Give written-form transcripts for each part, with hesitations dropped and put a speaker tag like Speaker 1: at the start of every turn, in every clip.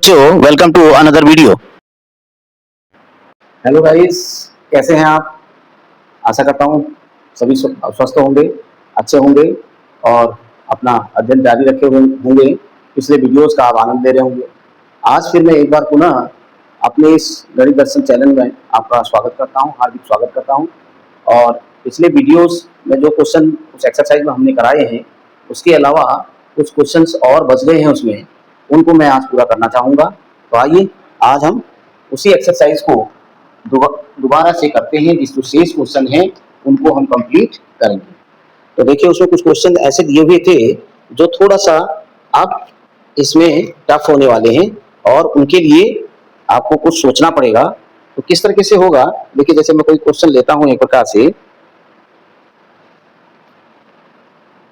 Speaker 1: बच्चों, welcome to another video.
Speaker 2: Hello guys, कैसे हैं आप? आशा करता हूँ सभी स्वस्थ होंगे, अच्छे होंगे और अपना अध्ययन जारी रखे हुए होंगे। पिछले वीडियोस का आप आनंद ले रहे होंगे। आज फिर मैं एक बार पुनः अपने इस गणित दर्शन चैनल में आपका स्वागत करता हूँ, हार्दिक स्वागत करता हूँ। और पिछले वीडियोस में जो क्वेश्चन उस एक्सरसाइज में हमने कराए हैं, उसके अलावा कुछ क्वेश्चंस और बच गए हैं उसमें, उनको मैं आज पूरा करना चाहूँगा। तो आइए आज हम उसी एक्सरसाइज को दोबारा से करते हैं। जिस जो शेष क्वेश्चन हैं उनको हम कंप्लीट करेंगे। तो देखिए, उसमें कुछ क्वेश्चन ऐसे दिए हुए थे जो थोड़ा सा आप इसमें टफ होने वाले हैं और उनके लिए आपको कुछ सोचना पड़ेगा। तो किस तरीके से होगा, देखिए जैसे मैं कोई क्वेश्चन लेता हूं एक प्रकार से,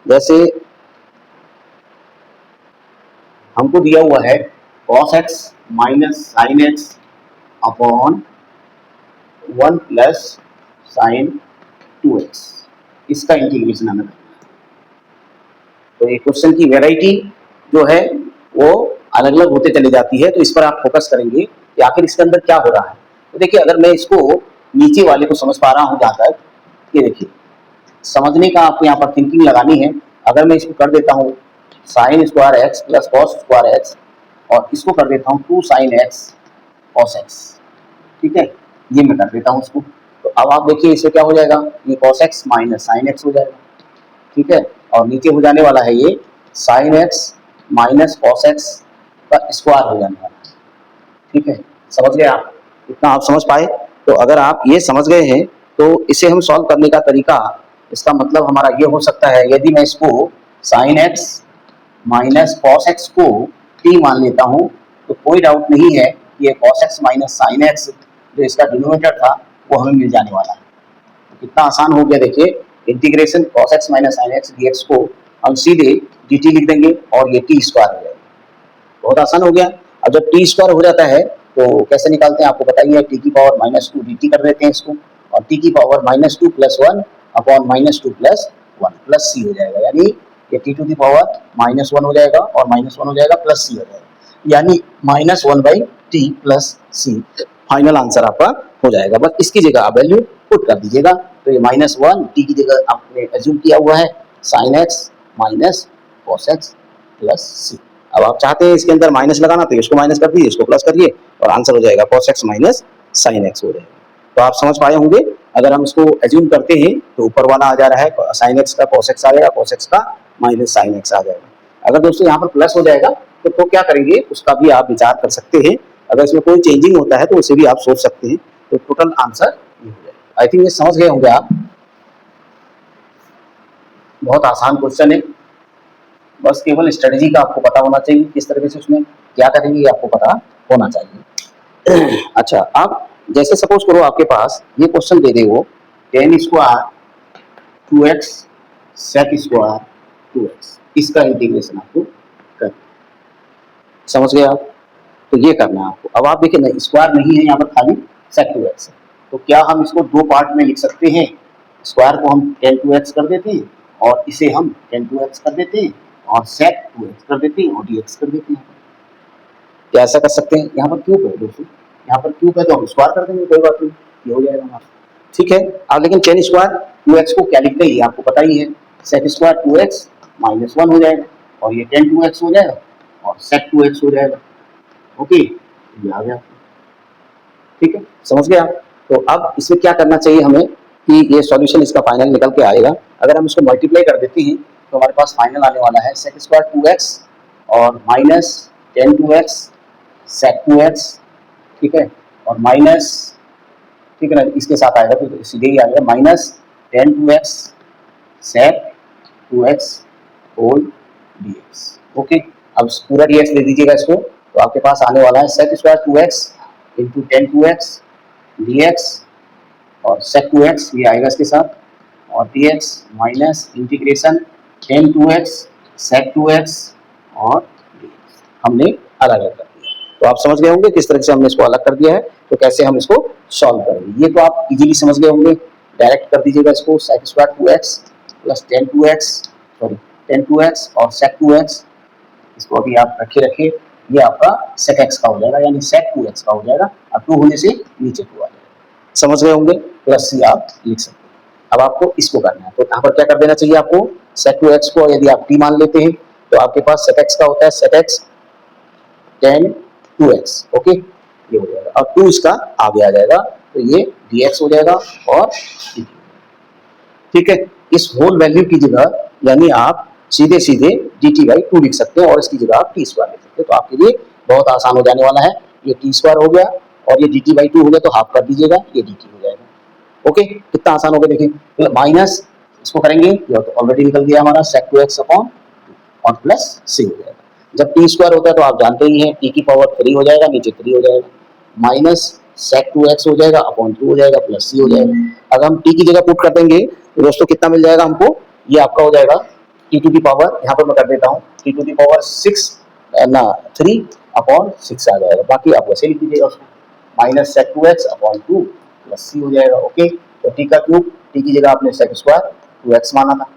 Speaker 2: जैसे हमको दिया हुआ है cos x minus sine x upon 1 plus sign 2x, इसका इंटीग्रेशन हमें करना है। तो ये क्वेश्चन की वैरायटी जो है वो अलग अलग होते चली जाती है, तो इस पर आप फोकस करेंगे कि आखिर इसके अंदर क्या हो रहा है। तो देखिए, अगर मैं इसको नीचे वाले को समझ पा रहा हूँ जहाँ तक, ये देखिए समझने का आपको यहाँ पर थिंकिंग लगानी है। अगर मैं इसको कर देता हूँ sine square x plus cos square x और इसको कर देता हूँ 2 साइन एक्स कॉस एक्स, ठीक है, ये मैं कर देता हूँ इसको। तो अब आप देखिए इससे क्या हो जाएगा, ये cos x minus sine x हो जाएगा, ठीक है। और नीचे हो जाने वाला है ये sine x minus cos x का स्क्वायर हो जाने वाला है, ठीक है। समझ गए आप? इतना आप समझ पाए? तो अगर आप ये समझ गए हैं तो इसे हम सॉल्व करने का तरीका, इसका मतलब हमारा ये हो सकता है, यदि मैं इसको sine x minus cos x को t मान लेता हूँ तो कोई डाउट नहीं है कि ये cos x minus sine x जो इसका डिनोमिनेटर था वो हमें मिल जाने वाला है। तो कितना आसान हो गया, देखिए integration cos x minus sine x dx को हम सीधे dt लिख देंगे और ये t स्क्वायर हो जाएगा। बहुत आसान हो गया। अब जब t स्क्वायर हो जाता है तो कैसे निकालते हैं आपको बताइए, t की पावर माइनस 2 dt कर देते हैं इसको, और t की power minus 2 plus 1 upon minus 2 plus 1 plus c हो जाएगा, यानी ये t to the power minus 1 हो जाएगा और माइनस 1 हो जाएगा प्लस c हो जाएगा, यानी minus 1 by T plus C final answer आपका हो जाएगा। बस इसकी जगह आप वैल्यू पुट कर दीजिएगा। तो ये माइनस 1 टी की जगह आपने एज्यूम किया हुआ है sin x minus cos x plus c. अब आप चाहते हैं इसके अंदर माइनस लगाना तो इसको माइनस कर दीजिए, इसको प्लस करिए और आंसर हो जाएगा cos x minus sine x हो जाएगा। तो आप समझ पाए होंगे। अगर हम इसको एज्यूम करते हैं तो ऊपर वाला आ जा रहा है साइन एक्स का कॉस एक्स आ जाएगा, कॉस एक्स का माइनस साइन एक्स आ जाएगा। अगर दोस्तों यहाँ पर प्लस हो जाएगा तो क्या करेंगे उसका भी आप विचार कर सकते हैं। अगर इसमें कोई चेंजिंग होता है तो उसे भी आप सोच सकते हैं। तो टोटल आंसर ये हो जाएगा। आई थिंक ये समझ गए होंगे आप। बहुत आसान क्वेश्चन है, बस केवल स्ट्रेटजी का आपको पता होना चाहिए, किस तरीके से उसमें क्या करेंगे ये आपको पता होना चाहिए। अच्छा, आप जैसे सपोज करो आपके पास ये क्वेश्चन दे दे वो टेन स्क्वायर 2x सेक स्क्वायर 2x, इसका इंटीग्रेशन आपको करना, समझ गए आप? तो ये करना है आपको। अब आप देखिए ना, स्क्वायर नहीं है यहाँ पर, खाली सेक 2x है। तो क्या हम इसको दो पार्ट में लिख सकते हैं? स्क्वायर को हम टेन 2x कर देते हैं और इसे हम टेन 2x कर देते हैं और सेक 2x कर देते हैं और dx कर देते हैं। क्या ऐसा कर सकते हैं? यहाँ पर क्यूब है दोस्तों, यहाँ पर क्यूब है तो हम स्क्वायर कर देंगे, कोई बात नहीं, ये हो जाएगा हमारा, ठीक है। अब लेकिन टेन स्क्वायर 2x को क्या लिखते हैं आपको पता ही है, सेक स्क्वायर 2x माइनस 1 हो जाएगा और ये टेन 2x हो जाएगा और सेक 2x हो जाएगा। ओके, ये आ गया, ठीक है, समझ गए आप? तो अब इसमें क्या करना चाहिए हमें कि ये सॉल्यूशन इसका फाइनल निकल के आएगा। अगर हम इसको मल्टीप्लाई कर देते हैं तो हमारे पास फाइनल आने वाला है सेक स्क्वायर 2x और माइनस टेन 2x सेक 2x, ठीक है, और माइनस, ठीक है ना, इसके साथ आएगा तो सीधे ही आएगा माइनस टेन 2x सेक 2x होल dx। ओके, अब पूरा dx दे दीजिएगा इसको, तो आपके पास आने वाला है sec square 2x into tan 2x dx और सेक 2x ये आएगा इसके साथ और dx minus integration ten 2x सेक 2x और dx हमने अलग अलग कर दिया। तो आप समझ गए होंगे किस तरह से हमने इसको अलग कर दिया है, तो कैसे हम इसको सॉल्व करेंगे। ये तो आप इजीली समझ गए होंगे। डायरेक्ट कर दीजिएगा इसको, sec square 2x plus tan 2x, sorry tan 2x और सेक 2x, इसको अभी आप रखे ये आपका sec x का हो जाएगा, यानी sec 2x का हो जाएगा। अब 2 होने से नीचे 2 आ जाएगा। समझ गए होंगे? प्लस सी आप लिख सकते हैं। अब आपको इसको करना है, तो यहाँ पर क्या कर देना चाहिए आपको, sec 2x को यदि आप t मान लेते हैं तो आपके पास sec x का होता है sec x tan 2x, okay, ये हो जाएगा। अब 2 इसका आगे आ जाएगा तो ये dx हो जाएगा और dt। ठीक है, इस होल वैल्यू की जगह यानी आप सीधे सीधे dt/2 लिख सकते हैं और इसकी जगह आप t स्क्वायर लिख सकते हैं। तो आपके लिए बहुत आसान हो जाने वाला है। ये t स्क्वायर हो गया और ये dt/2 हो गया, तो हाफ कर दीजिएगा, ये dt हो जाएगा। ओके, कितना आसान हो गया देखिए। तो माइनस इसको करेंगे, ये तो ऑलरेडी निकल गया हमारा sec 2x अपॉन और प्लस c हो जाएगा। जब t स्क्वायर होता है तो आप जानते ही हैं t की पावर 3 हो जाएगा, नीचे 3 हो जाएगा, माइनस sec 2x हो जाएगा अपॉन 2 हो जाएगा प्लस c हो जाएगा। अगर हम t की जगह पुट कर देंगे तो दोस्तों कितना मिल जाएगा हमको, ये आपका हो जाएगा t टू दी पावर, यहाँ पर मैं कर देता हूँ t टू दी पावर 6 ना 3 अपॉन 6 आ जाएगा। बाकी आप वैसे लिख दीजिएगा उसको, minus sec 2x upon 2 plus c हो जाएगा। ओके, तो t का क्यूब, t की जगह आपने sec स्क्वायर 2x माना था,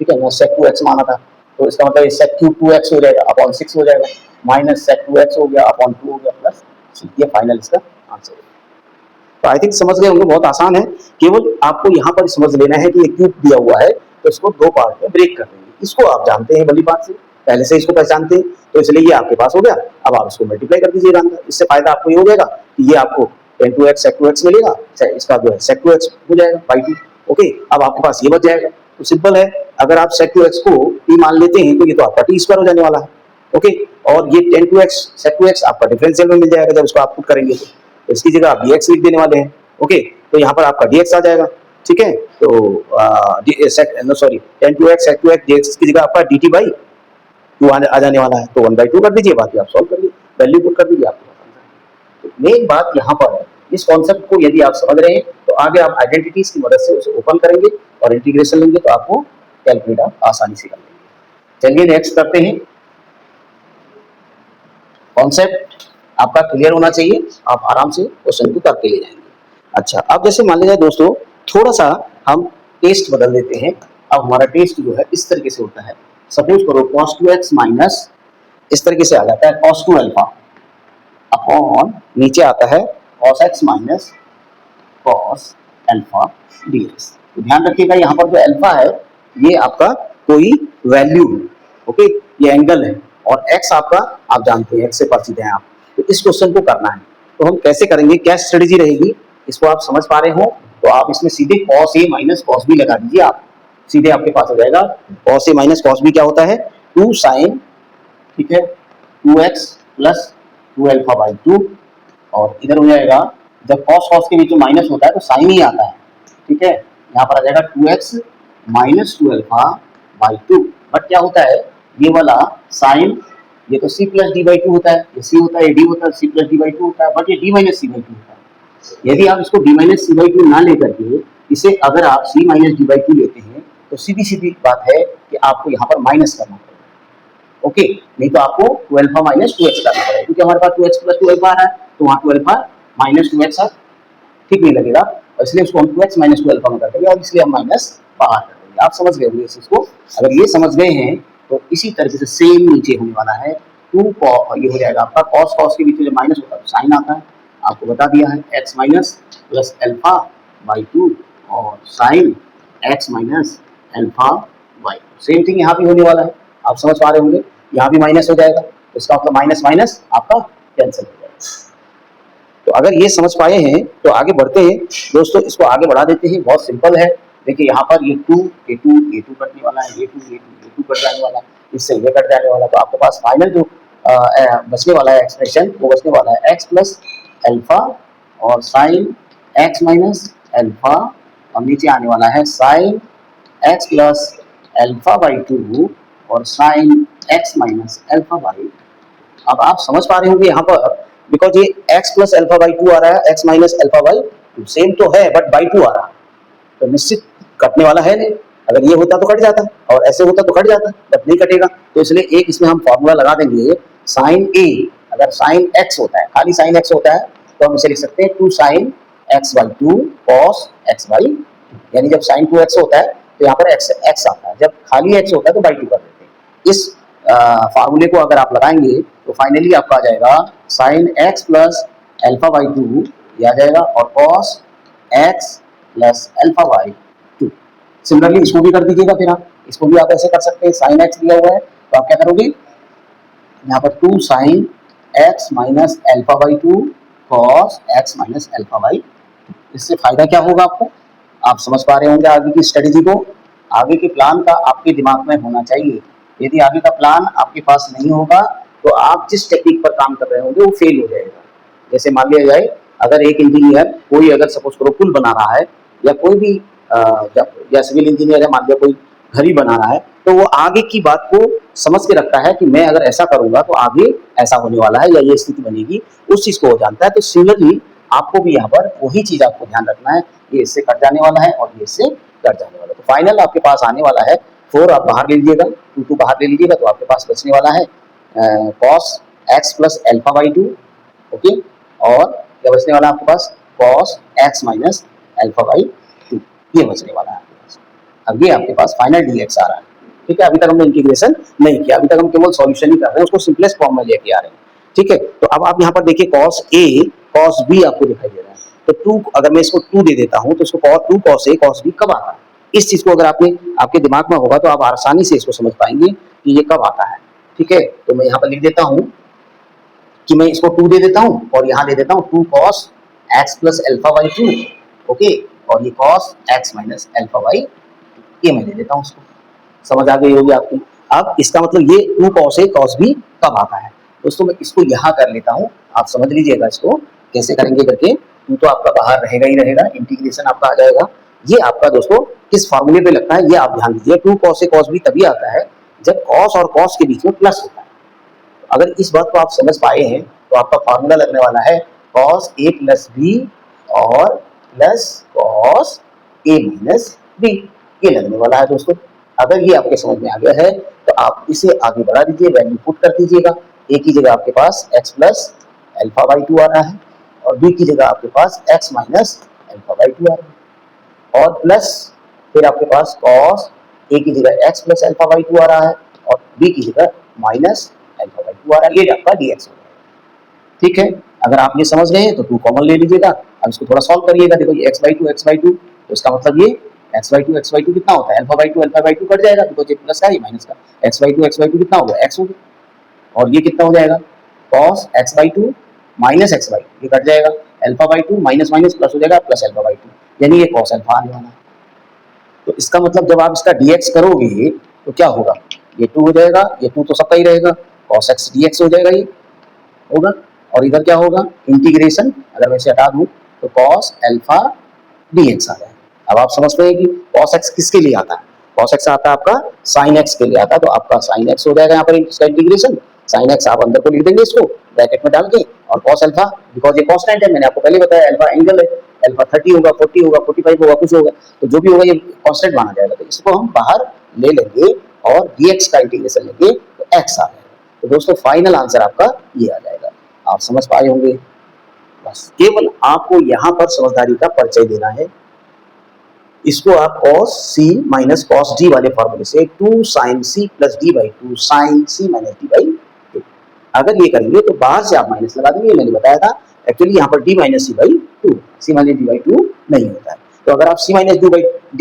Speaker 2: ठीक है, मैं sec 2x माना था, तो इसका मतलब ये sec क्यूब 2x हो जाएगा अपॉन 6 हो जाएगा, माइनस sec 2x हो गया अपॉन 2 हो गया प्लस c, ये फाइनल इसका आंसर है। तो आई थिंक समझ गए होंगे, बहुत आसान है। केवल आपको यहाँ पर समझ लेना है कि ये क्यूब दिया हुआ है तो इसको दो पार्ट में ब्रेक कर देंगे। इसको आप जानते हैं भली बात से, पहले से इसको पहचानते हैं, तो इसलिए ये आपके पास हो गया। अब आप इसको मल्टीप्लाई कर दीजिएगा अंदर, इससे फायदा आपको ये हो जाएगा कि ये आपको tan 2x sec 2x मिलेगा, इसका जो है sec 2x हो जाएगा बाई 2। ओके, अब आपके पास ये बच जाएगा। तो सिंपल है, अगर आप sec 2x को t मान लेते हैं तो ये तो आपका t स्क्वायर हो जाने वाला है। ओके, और ये tan 2x sec 2x आपका डिफरेंशियल में मिल जाएगा जब इसको आप पुट करेंगे तो इसकी जगह आप dx लिख देने वाले हैं। ओके, तो यहाँ पर आपका dx आ जाएगा, ठीक है। तो sorry tan 2x sec 2x dx की जगह आपका dt/2 आ जाने वाला है, तो 1/2 कर दीजिए, बाकी आप सॉल्व करिए, वैल्यू पुट कर दीजिए, आपको तो मेन बात यहाँ पर है। इस कॉन्सेप्ट को यदि आप समझ रहे हैं तो आगे आप आइडेंटिटीज की मदद से उसे ओपन करेंगे और इंटीग्रेशन लेंगे तो आपको कैलकुलेट आप आसानी से कर लेंगे। चलिए नेक्स्ट करते हैं। कॉन्सेप्ट आपका क्लियर होना चाहिए, आप आराम से क्वेश्चन को करके ले जाएंगे। अच्छा, अब जैसे मान लीजिए दोस्तों थोड़ा सा हम टेस्ट बदल देते हैं। अब हमारा टेस्ट जो है इस तरीके से होता है, सपोज करो cos 2x माइनस इस तरीके से आ जाता है cos 2 अल्फा अपॉन नीचे आता है cos x minus cos alpha dx। तो ध्यान रखिएगा यहाँ पर जो अल्फा है ये आपका कोई वैल्यू है, ओके, ये एंगल है, और x आपका आप जानते हैं x से परिचित हैं आप। तो इस क्वेश्चन को करना है तो हम कैसे करेंगे, क्या स्ट्रेटेजी रहेगी, इसको आप समझ पा रहे हो तो आप इसमें सीधे cos a minus cos b लगा दीजिए। आप सीधे आपके पास हो जाएगा cos a minus cos b क्या होता है 2 sin, ठीक है, 2x प्लस 2 अल्फा बाई 2, और इधर हो जाएगा जब cos के बीच में माइनस होता है तो साइन ही आता है, ठीक है, यहाँ पर आ जाएगा 2x minus 2 alpha by 2। But क्या होता है ये वाला साइन, ये तो c प्लस डी बाई 2 होता है, ये c होता है, ये d होता है, c प्लस डी बाई 2 होता है, बट ये d माइनस c बाई 2 होता है। यदि आप इसको d माइनस c बाई 2 ना लेकर के इसे अगर आप c माइनस डी बाई 2 लेते हैं तो सीधी सीधी बात है कि आपको यहाँ पर माइनस करना पड़ेगा। ओके, नहीं तो आपको 2 अल्फा माइनस 2x करना पड़ेगा, क्योंकि हमारे पास 2x प्लस 2 अल्फा आ रहा है तो वहाँ 2 अल्फा माइनस 2x ठीक नहीं लगेगा, और इसलिए उसको हम 2x माइनस 2 अल्फा में कर देंगे और इसलिए हम माइनस बाहर कर देंगे। आप समझ गए होंगे इस चीज को। अगर ये समझ गए हैं तो इसी तरीके से सेम नीचे होने वाला है 2 ये हो जाएगा आपका cos के बीच में जब माइनस होता है तो साइन आता है, आपको बता दिया है x minus plus alpha by 2 और sine x minus alpha by 2। Same thing यहाँ भी होने वाला है, आप समझ पा रहे होंगे, यहाँ भी माइनस हो जाएगा तो इसका मतलब माइनस माइनस आपका कैंसिल हो जाएगा। तो अगर ये समझ पाए हैं तो आगे बढ़ते हैं दोस्तों, इसको आगे बढ़ा देते हैं। बहुत सिंपल है, देखिए यहाँ पर ये 2 ये 2 कटने वाला है, ये 2 कट जाने वाला है, इससे ये कट जाने वाला है, तो आपके पास फाइनल जो बचने वाला है एक्सप्रेशन वो बचने वाला है x प्लस अल्फा और साइन x माइनस अल्फा, और नीचे आने वाला है sine x plus alpha by 2 और sine x minus alpha by. अब आप समझ पा रहे होंगे यहाँ पर बिकॉज ये x प्लस अल्फा बाई 2 आ रहा है, x minus alpha by 2 same तो है बट बाई 2 आ रहा है, तो निश्चित कटने वाला है नहीं। अगर ये होता तो कट जाता और ऐसे होता तो कट जाता, बट नहीं कटेगा, तो इसलिए एक इसमें हम फॉर्मूला लगा देंगे साइन a। अगर साइन x होता है, खाली साइन x होता है तो हम इसे लिख सकते हैं 2 sine x by 2 cos x by, यानी जब साइन 2x होता है तो यहाँ पर x आता है, जब खाली x होता है तो बाई 2 कर देते हैं। इस फार्मूले को अगर आप लगाएंगे तो फाइनली आपका आ जाएगा sine x plus alpha by two, ये आ जाएगा, और cos x plus alpha by to. Similarly इसको भी कर दीजिएगा, फिर आप इसको भी आप ऐसे कर सकते हैं, साइन एक्स दिया हुआ है तो आप क्या करोगे, यहाँ पर two sine x minus alpha by two cos x minus alpha by. इससे फायदा क्या होगा आपको, आप समझ पा रहे होंगे आगे की स्ट्रेटेजी को। आगे के प्लान का आपके दिमाग में होना चाहिए। यदि आगे का प्लान आपके पास नहीं होगा तो आप जिस टेक्निक पर काम कर रहे होंगे वो फेल हो जाएगा। जैसे मान लिया जाए, अगर एक इंजीनियर कोई अगर सपोज करो पुल बना रहा है, या कोई भी या सिविल इंजीनियर है, मान लिया कोई घर ही बना रहा है, तो वो आगे की बात को समझ के रखता है कि मैं अगर ऐसा करूंगा तो आगे ऐसा होने वाला है या ये स्थिति बनेगी, उस चीज को हो जानता है। तो सिमिलरली आपको भी यहाँ पर वही चीज आपको ध्यान रखना है, ये इससे कट जाने वाला है और ये इससे कट जाने वाला है। तो फाइनल आपके पास आने वाला है 4, आप बाहर ले लीजिएगा, 2 बाहर ले लीजिएगा, तो आपके पास बचने वाला है cos x plus alpha by two. Okay, और क्या बचने वाला है आपके पास, cos x minus alpha by two, ये बचने वाला है आपके पास। अब ये आपके पास फाइनल डीएक्स आ रहा है। ठीक है, अभी तक हमने इंटीग्रेशन नहीं किया, अभी तक हम केवल सॉल्यूशन ही कर रहे हैं, उसको सिंपलेस्ट फॉर्म में लेके आ रहे हैं। ठीक है, तो अब आप यहाँ पर देखिए कॉस ए कॉस बी आपको दिखाई दे रहा है, तो 2, अगर मैं इसको 2 दे देता हूँ तो इसको cos 2 cos A cos B कब आता है, इस चीज को अगर आपके दिमाग में होगा तो आप आसानी से इसको समझ पाएंगे कि ये कब आता है। ठीक है, तो मैं यहाँ पर लिख देता हूँ कि मैं इसको 2 दे देता हूँ और यहाँ दे देता हूँ 2 cos x plus alpha by 2। Okay, और ये cos x minus alpha by, ये मैं दे देता हूँ उसको। समझ आ गई होगी आपकी। अब इसका मतलब ये 2 कॉस ए कॉस बी कब आता है दोस्तों, मैं इसको यहाँ कर लेता हूँ, आप समझ लीजिएगा इसको कैसे करेंगे करके। 2 तो आपका बाहर रहेगा ही रहेगा, इंटीग्रेशन आपका आ जाएगा। ये आपका दोस्तों किस फॉर्मूले पे लगता है ये आप ध्यान दीजिए, 2 कॉस ए कॉस बी तभी आता है जब कॉस और कॉस के बीच में प्लस होता है। अगर इस बात को आप समझ पाए हैं तो आपका फॉर्मूला लगने वाला है कॉस ए प्लस बी और plus cos A minus B, ये लगने वाला है दोस्तों। अगर ये आपके समझ में आ गया है तो आप इसे आगे बढ़ा दीजिए, वैल्यू पुट कर दीजिएगा। ए की जगह आपके पास x plus alpha by two आ रहा है, और बी की जगह आपके पास x minus alpha by two आ रहा है, और प्लस फिर आपके पास कॉस ए की जगह x plus alpha by two आ रहा है, और बी की जगह माइनस एल्फा बाई टू आ रहा है। ये आपका डीएक्स हो जाएगा। ठीक है, अगर आप ये समझ गए तो 2 कॉमन ले लीजिएगा। अब इसको थोड़ा सॉल्व करिएगा, देखो ये एक्स बाई टू, तो इसका मतलब ये एक्स बाई टू कितना होता है, एल्फा बाई टू कट जाएगा, बिकॉज ये प्लस का ये माइनस का, एक्स बाई टू कितना हो गया, एक्स हो गया, और ये कितना हो जाएगा cos x by two minus x by two, ये कट जाएगा, alpha by to minus minus plus हो जाएगा, प्लस एल्फा बाई टू, यानी ये कॉस एल्फा आने वाला है। तो इसका मतलब जब आप इसका डीएक्स करोगे तो क्या होगा, ये 2 हो जाएगा, ये 2 तो सबका ही रहेगा, कॉस एक्स डीएक्स हो जाएगा, ये होगा, और इधर क्या होगा, इंटीग्रेशन अगर मैं इसे हटा दूं तो कॉस एल्फा डीएक्स आ जाएगा। अब आप समझ पाए कि कॉस एक्स किसके लिए आता है, कॉस एक्स आता है आपका साइन एक्स के लिए आता है, तो आपका साइन एक्स हो जाएगा यहाँ पर इसका इंटीग्रेशन, साइन एक्स आप अंदर को लिख देंगे इसको ब्रैकेट में डाल के, और कॉस अल्फा बिकॉज ये कांस्टेंट है, मैंने आपको पहले बताया अल्फा एंगल है, अल्फा 30 होगा, 40 होगा, 45 होगा, कुछ होगा, तो जो भी होगा ये कांस्टेंट माना जाएगा, तो इसको हम बाहर ले लेंगे और dx का इंटीग्रेशन लेंगे तो x आ जाएगा। तो दोस्तों फाइनल आंसर आपका ये आ जाएगा, आप समझ पाए होंगे। बस केवल आपको यहाँ पर समझदारी का परिचय देना है। इसको आप cos c minus cos d वाले फॉर्मूले से 2 sin c plus d by 2 sin c minus d by 2, अगर ये करेंगे तो बाहर से आप माइनस लगा देंगे, मैंने बताया था एक्चुअली यहाँ पर d minus C by two, C minus D by two नहीं होता है, तो अगर आप c minus D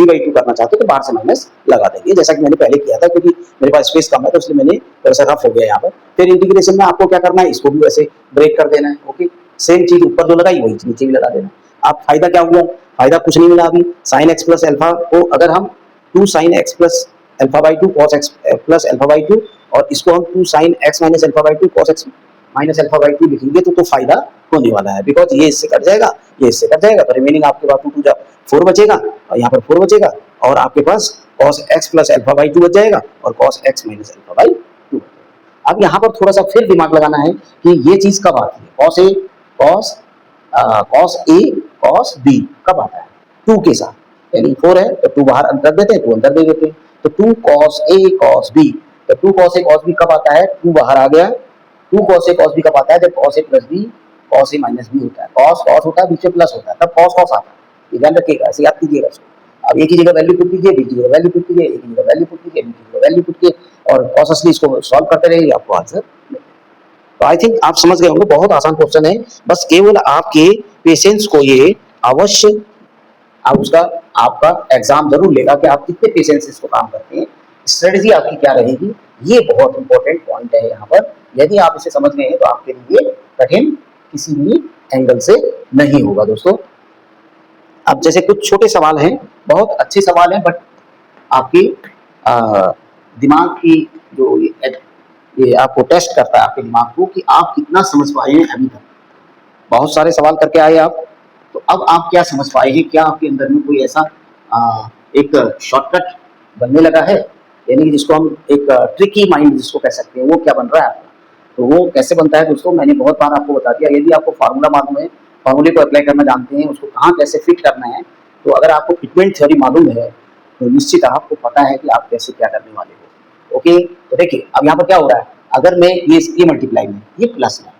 Speaker 2: by two करना चाहते हो तो बाहर से माइनस लगा देंगे, जैसा कि मैंने पहले किया था, क्योंकि मेरे पास स्पेस कम है तो इसलिए मैंने थोड़ा सा रफ हो गया यहाँ पर। फिर इंटीग्रेशन में आपको क्या करना है, इसको भी वैसे ब्रेक कर देना है। ओके, सेम चीज ऊपर जो लगाई वही नीचे भी लगा देना। आप फायदा क्या हुआ, फायदा कुछ नहीं मिला अभी, साइन एक्स प्लस एल्फा को अगर हम 2 sine x plus alpha by two cos x plus alpha by to, और इसको हम 2 sine x minus alpha by two cos x minus alpha by to लिखेंगे तो फायदा होने वाला है, बिकॉज ये इससे कट जाएगा, ये इससे कट जाएगा, तो रिमेनिंग आपके पास 2 जा 4 बचेगा, और यहाँ पर 4 बचेगा, और आपके पास cos x plus alpha by to बच जाएगा, और cos x minus alpha by to. अब यहाँ पर थोड़ा सा फिर दिमाग लगाना है कि ये चीज कब आती है, cos a cos b कब आता है, 2 के साथ, यानी 4 है तो 2 बाहर अंतर देते हैं, 2 अंतर दे देते हैं, तो 2 cos a cos b, तो 2 cos a cos b कब आता है, 2 बाहर आ गया, 2 cos a cos b कब आता है, जब cos a plus b cos a minus b होता है, cos होता है, बीच में प्लस होता है, तब cos आता है, ये ध्यान रखिएगा, ऐसे याद कीजिएगा इसको। अब एक ही जगह वैल्यू पुट कीजिए, बी की जगह वैल्यू पुट कीजिए, एक की जगह वैल्यू पुट कीजिए, बी की जगह वैल्यू पुट कीजिए, और कॉन्शियसली इसको सॉल्व करते रहिए, आपको आंसर मिलेगा। तो आई थिंक आप समझ गए होंगे, बहुत आसान क्वेश्चन है, बस केवल आपके पेशेंस को ये अवश्य आप उसका आपका एग्जाम जरूर लेगा कि आप कितने पेशेंस से इसको काम करते हैं, स्ट्रेटजी आपकी क्या रहेगी। ये बहुत इंपॉर्टेंट पॉइंट है यहाँ पर। यदि आप इसे समझ गए हैं तो आपके लिए कठिन किसी भी एंगल से नहीं होगा दोस्तों। अब जैसे कुछ छोटे सवाल हैं, बहुत अच्छे सवाल हैं, बट आपकी अ, दिमाग की जो ये आपको टेस्ट करता है आपके दिमाग को कि आप कितना समझ पाए हैं अभी तक। बहुत सारे सवाल करके आए आप, तो अब आप क्या समझ पाए हैं, क्या आपके अंदर में कोई ऐसा एक शॉर्टकट बनने लगा है, यानी कि जिसको हम एक ट्रिकी माइंड जिसको कह सकते हैं, वो क्या बन रहा है आपका। तो वो कैसे बनता है दोस्तों, मैंने बहुत बार आपको बता दिया। यदि आपको फार्मूला मालूम है, फार्मूले को अप्लाई करना जानते हैं, उसको कहाँ कैसे फिट करना है, तो अगर आपको फिटमेंट थ्योरी मालूम है तो निश्चित आपको पता है कि आप कैसे क्या करने वाले हो। ओके, तो देखिए अब यहाँ पर क्या हो रहा है, अगर मैं ये मल्टीप्लाई में ये प्लस में,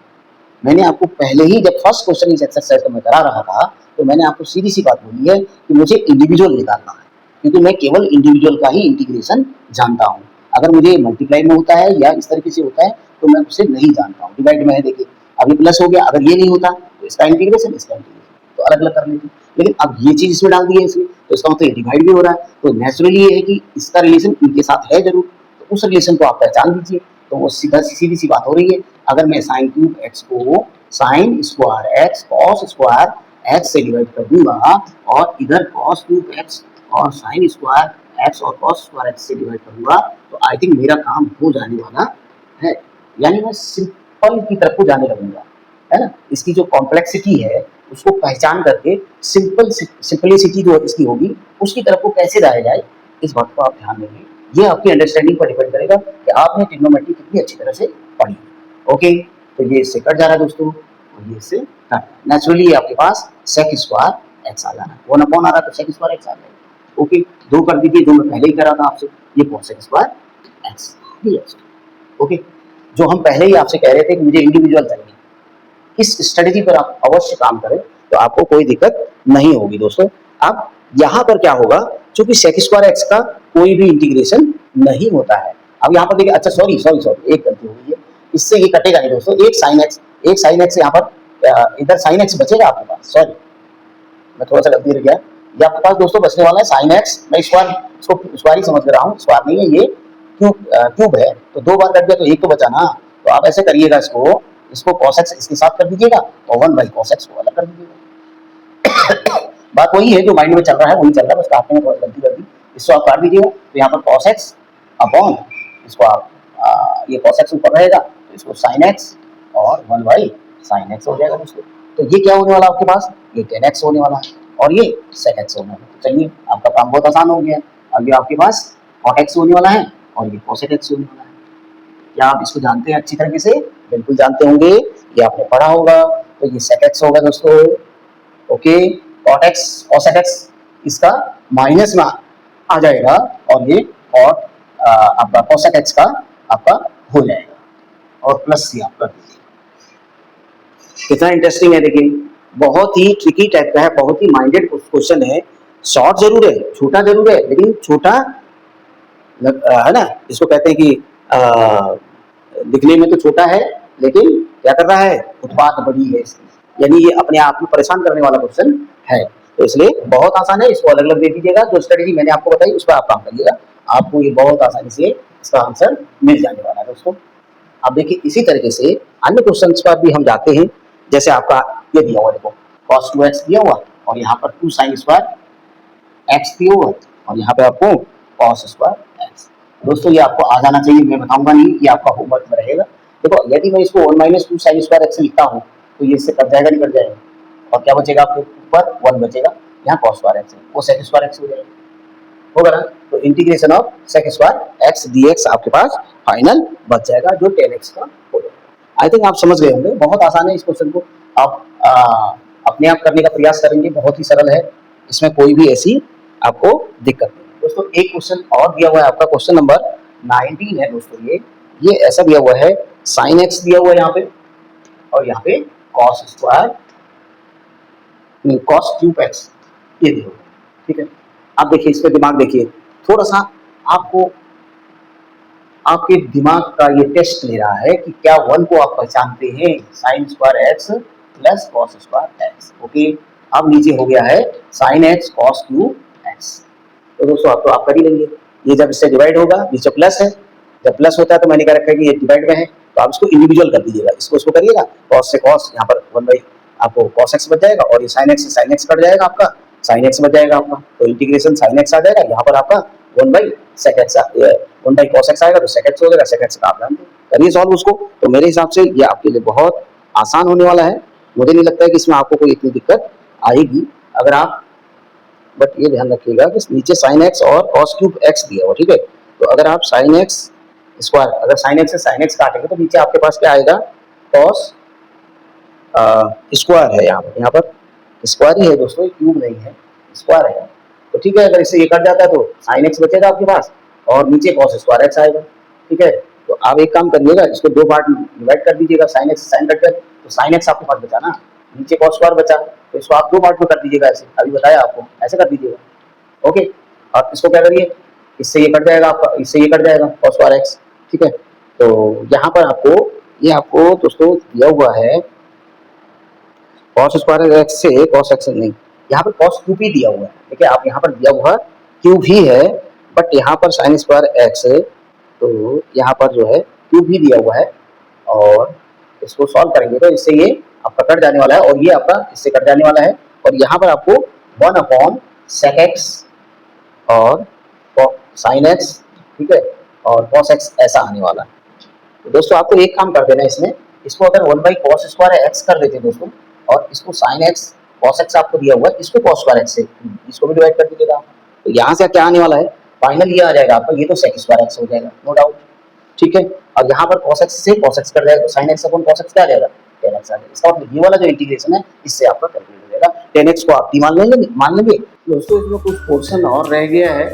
Speaker 2: मैंने आपको पहले ही जब फर्स्ट क्वेश्चन इस एक्सरसाइज को मैं करा रहा था, तो मैंने आपको सीधी सी बात बोली है कि मुझे इंडिविजुअल निकालना है, क्योंकि मैं केवल इंडिविजुअल का ही इंटीग्रेशन जानता हूँ। अगर मुझे मल्टीप्लाई में होता है या इस तरीके से होता है तो मैं उसे नहीं जानता हूँ। डिवाइड में है, देखिए अब ये प्लस हो गया, अगर ये नहीं होता तो इसका इंटीग्रेशन तो अलग अलग कर लेते, लेकिन अब ये चीज इसमें डाल दी है इसमें, तो इसका मतलब डिवाइड भी हो रहा है, तो नेचुरली ये है कि इसका रिलेशन इनके साथ है जरूर, तो उस रिलेशन को आप पहचान लीजिए। तो वो सीधी सी बात हो रही है, अगर मैं साइन क्यूब एक्स को sine square x cos square x से डिवाइड कर दूंगा और इधर कॉस क्यूब एक्स और साइन स्क्वायर एक्स और कॉस स्क्वायर एक्स से डिवाइड करूंगा, तो आई थिंक मेरा काम हो जाने वाला है। यानी मैं सिंपल की तरफ को जाने लगूंगा, है ना। इसकी जो कॉम्प्लेक्सिटी है उसको पहचान करके सिंपलिसिटी जो इसकी होगी उसकी तरफ को कैसे जाया जाए, इस बात को आप ध्यान देंगे। ये आपकी अंडरस्टैंडिंग पर डिपेंड करेगा कि आपने ट्रिग्नोमेट्री कितनी अच्छी तरह से पढ़ी। ओके, तो ये इससे कट जा रहा है दोस्तों, और ये इससे कट नेचुरली ये आपके पास सेक स्क्वायर एक्स आ जाना है, 1 आ रहा है तो सेक स्क्वायर एक्स आ जाएगा। ओके, दो कर दीजिए जो मैं पहले ही करा था आपसे, ये कॉसेक स्क्वायर एक्स। ओके, जो हम पहले ही आपसे कह रहे थे कि मुझे इंडिविजुअल चाहिए, इस स्ट्रेटेजी पर आप अवश्य काम करें तो आपको कोई दिक्कत नहीं होगी दोस्तों। अब यहाँ पर क्या होगा, चूंकि सेक स्क्वायर एक्स का कोई भी इंटीग्रेशन नहीं होता है। अब यहाँ पर देखिए, अच्छा सॉरी एक गलती हो गई है, इससे ये कटेगा नहीं दोस्तों, एक साइन एक्स यहाँ पर इधर साइन एक्स बचेगा आपके पास, सॉरी मैं थोड़ा सा गलती रह गया, ये आपके पास दोस्तों बचने वाला है साइन एक्स। मैं स्क्वायर इसको स्क्वायर ही समझ रहा हूँ, स्क्वायर नहीं है ये, क्यूब है, तो दो बार कट गया तो एक तो बचा ना। तो आप ऐसे करिएगा, इसको cos x इसके साथ कर दीजिएगा और 1/cos x को अलग कर दीजिएगा। बात वही है जो माइंड में चल रहा है, वही चल रहा है, बस काटने में थोड़ी गलती कर दी। इसको आप काट दीजिएगा तो यहाँ पर cos x अपॉन इसको आप ये cos x ऊपर रहेगा तो इसको sin x और 1/sin x हो जाएगा दोस्तों। तो ये क्या होने वाला आपके पास, ये tan x होने वाला है और ये sec x होने वाला है। चलिए आपका काम बहुत आसान हो गया। अब ये आपके पास cot x होने वाला है और ये cosec x होने वाला है। क्या आप इसको जानते हैं अच्छी तरीके से, बिल्कुल जानते होंगे, ये आपने पढ़ा होगा। तो ये sec x होगा दोस्तों, okay, cot x cosec x इसका माइनस में आ जाएगा और ये cot आपका cosec x का आपका हो जाएगा और प्लस सी आप कर दीजिए। कितना इंटरेस्टिंग है देखिए, बहुत ही ट्रिकी टाइप का है, बहुत ही माइंडेड क्वेश्चन है। शॉर्ट जरूर है, छोटा जरूर है, लेकिन छोटा है ना, इसको कहते हैं कि दिखने में तो छोटा है लेकिन क्या कर रहा है, उत्पाद बड़ी है इसकी, यानी ये अपने आप में परेशान करने वाला क्वेश्चन है। तो इसलिए बहुत आसान है, इसको अलग अलग दे दीजिएगा, जो स्ट्रेटेजी मैंने आपको बताई उस पर आप काम करिएगा, आपको ये बहुत आसानी से इसका आंसर मिल जाने वाला है दोस्तों। अब देखिए इसी तरीके से अन्य क्वेश्चन पर भी हम जाते हैं। जैसे आपका ये दिया हुआ, देखो cos 2x दिया हुआ और यहाँ पर 2 sin स्क्वायर x दिया हुआ और यहाँ पे आपको cos स्क्वायर x। दोस्तों ये आपको आ जाना चाहिए, मैं बताऊंगा नहीं, ये आपका होमवर्क में रहेगा। देखो यदि मैं इसको 1 - 2 sin स्क्वायर x लिखता हूँ तो ये इससे कट जाएगा, नहीं कट जाएगा, और क्या बचेगा आपके ऊपर 1 बचेगा, यहाँ cos स्क्वायर x है, वो sec स्क्वायर x हो जाएगा, होगा ना। तो integration of sec square x dx आपके पास फाइनल बच जाएगा जो 10x का हो जाएगा। आई थिंक आप समझ गए होंगे, बहुत आसान है, इस क्वेश्चन को आप अपने आप करने का प्रयास करेंगे, बहुत ही सरल है, इसमें कोई भी ऐसी आपको दिक्कत नहीं है। दोस्तों एक क्वेश्चन और दिया हुआ है आपका, क्वेश्चन नंबर 19 है दोस्तों। ये ऐसा दिया हुआ है, sin x दिया हुआ है यहाँ पे और यहाँ पे cos square cos cube x ये दिया हुआ है, ठीक है। आप देखिए, इस पे दिमाग देखिए थोड़ा सा, आपको आपके दिमाग का ये टेस्ट ले रहा है कि क्या 1 को आप पहचानते हैं, sine square x plus cos square x. Okay, अब नीचे हो गया है sin x cos Q x. तो दोस्तों अब तो आप कर ही लेंगे, ये जब इससे डिवाइड होगा नीचे प्लस है, जब प्लस होता है तो मैंने क्या रखा है कि ये डिवाइड में है, तो आप इसको इंडिविजुअल कर दीजिएगा, इसको करिएगा, कॉस से कॉस यहाँ पर 1 आपको कॉस एक्स बच जाएगा, और ये साइन एक्स से साइन एक्स कट जाएगा, आपका साइन एक्स बच जाएगा आपका, तो इंटीग्रेशन साइन एक्स आ जाएगा, यहाँ पर आपका 1/sec x 1/cos x आएगा, तो sec x हो जाएगा, sec x का आप जानते हैं, करिए सॉल्व उसको। तो मेरे हिसाब से ये आपके लिए बहुत आसान होने वाला है, मुझे नहीं लगता है कि इसमें आपको कोई इतनी दिक्कत आएगी। अगर आप, बट ये ध्यान रखिएगा कि नीचे साइन एक्स और कॉस क्यूब एक्स दिया हुआ, ठीक है, तो अगर आप साइन एक्स स्क्वायर, अगर साइन एक्स से साइन एक्स काटेंगे तो नीचे आपके पास क्या आएगा, कॉस स्क्वायर है, यहाँ पर स्क्वायर ही है दोस्तों, क्यूब नहीं है, स्क्वायर है। तो ठीक है, अगर इससे ये कट जाता है तो साइन एक्स बचेगा आपके पास, और नीचे कॉस स्क्वायर एक्स आएगा। ठीक है, तो आप एक काम करिएगा, इसको 2 पार्ट डिवाइड कर दीजिएगा, साइन एक्स साइन कट गया तो साइन एक्स आपके पास बचा ना, नीचे कॉस स्क्वायर बचा, तो इसको आप 2 पार्ट में कर दीजिएगा, ऐसे अभी बताया आपको, ऐसे कर दीजिएगा। ओके, आप इसको क्या करिए, इससे ये कट जाएगा आपका, इससे ये कट जाएगा कॉस स्क्वायर एक्स। ठीक है, तो यहाँ पर आपको, ये आपको दोस्तों दिया हुआ है कॉस स्क्वायर एक्स से कॉस एक्स नहीं, यहाँ पर कॉस क्यूब ही दिया हुआ है, देखिए आप यहाँ पर दिया हुआ क्यूब ही है, बट यहाँ पर साइन स्क्वायर एक्स है, तो यहाँ पर जो है क्यूब ही दिया हुआ है, और इसको सॉल्व करेंगे तो इससे ये आपका कट जाने वाला है, और ये आपका इससे कट जाने वाला है, और यहाँ पर आपको 1/sec x और साइन एक्स, ठीक है, और कॉस एक्स ऐसा आने वाला है। तो दोस्तों आपको एक काम कर देना इसमें, इसको अगर 1/cos स्क्वायर एक्स कर देते दोस्तों, और इसको साइन एक्स कॉस एक्स आपको दिया हुआ है, इसको कॉस स्क्वायर एक्स से इसको भी डिवाइड कर दीजिएगा, तो यहाँ से क्या आने वाला है, फाइनल ये आ जाएगा आपका, ये तो sec स्क्वायर एक्स हो जाएगा नो डाउट। ठीक है, और यहाँ पर cos x से cos x कट जाएगा, तो sin x upon cos x क्या आ जाएगा, tan x आ जाएगा। इसका मतलब ये वाला जो इंटीग्रेशन है इससे आपका कैलकुलेट हो जाएगा, tan x को आप मान लेंगे। दोस्तों इसमें कुछ पोर्शन और रह गया है,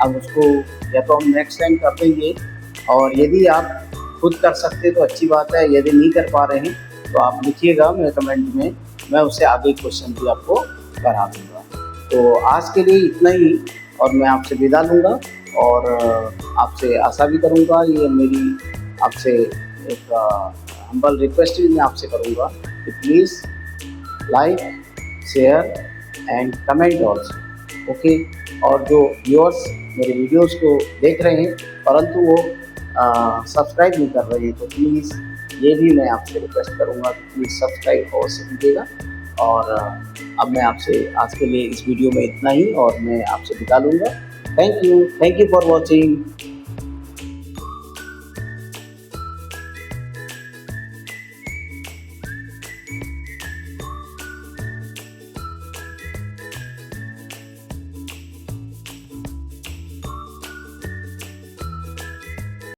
Speaker 2: अब उसको या तो हम नेक्स्ट टाइम कर देंगे, और यदि आप खुद कर सकते तो अच्छी बात है, यदि नहीं कर पा रहे हैं तो आप लिखिएगा मेरे कमेंट में, मैं उससे आगे क्वेश्चन भी आपको करा दूँगा। तो आज के लिए इतना ही, और मैं आपसे विदा लूँगा, और आपसे आशा भी करूँगा, ये मेरी आपसे एक हम्बल रिक्वेस्ट भी मैं आपसे करूँगा कि please like share and comment also. Okay, और जो व्यूअर्स मेरे वीडियोस को देख रहे हैं परंतु वो सब्सक्राइब नहीं कर रहे हैं, तो प्लीज़ ये भी मैं आपसे रिक्वेस्ट करूँगा कि प्लीज़ सब्सक्राइब अवश्य कीजिएगा। और अब मैं आपसे आज के लिए इस वीडियो में इतना ही, और मैं आपसे विदा लूँगा। Thank you for watching.